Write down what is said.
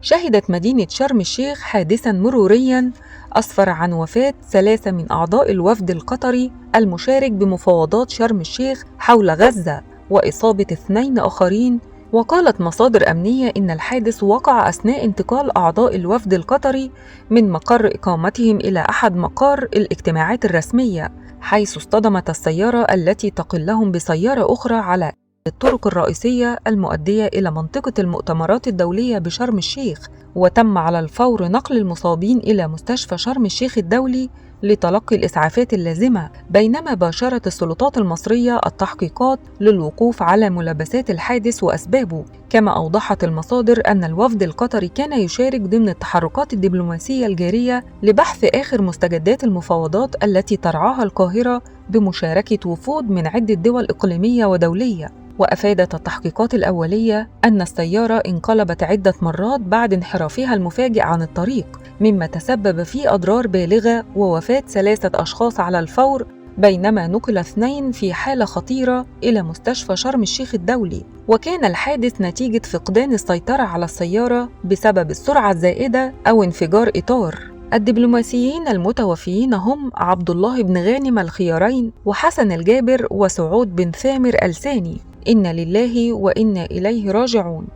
شهدت مدينة شرم الشيخ حادثاً مرورياً أسفر عن وفاة 3 من أعضاء الوفد القطري المشارك بمفاوضات شرم الشيخ حول غزة، وإصابة 2 آخرين. وقالت مصادر أمنية إن الحادث وقع أثناء انتقال أعضاء الوفد القطري من مقر إقامتهم إلى أحد مقار الاجتماعات الرسمية، حيث اصطدمت السيارة التي تقلهم بسيارة أخرى على الطرق الرئيسية المؤدية إلى منطقة المؤتمرات الدولية بشرم الشيخ. وتم على الفور نقل المصابين إلى مستشفى شرم الشيخ الدولي لتلقي الإسعافات اللازمة، بينما باشرت السلطات المصرية التحقيقات للوقوف على ملابسات الحادث وأسبابه. كما أوضحت المصادر أن الوفد القطري كان يشارك ضمن التحركات الدبلوماسية الجارية لبحث آخر مستجدات المفاوضات التي ترعاها القاهرة بمشاركة وفود من عدة دول إقليمية ودولية. وأفادت التحقيقات الأولية أن السيارة انقلبت عدة مرات بعد انحرافها المفاجئ عن الطريق، مما تسبب في أضرار بالغة ووفاة 3 أشخاص على الفور، بينما نقل 2 في حالة خطيرة إلى مستشفى شرم الشيخ الدولي. وكان الحادث نتيجة فقدان السيطرة على السيارة بسبب السرعة الزائدة أو انفجار إطار. الدبلوماسيين المتوفيين هم عبد الله بن غانم الخيارين، وحسن الجابر، وسعود بن ثامر الثاني. إن لله وإنا إليه راجعون.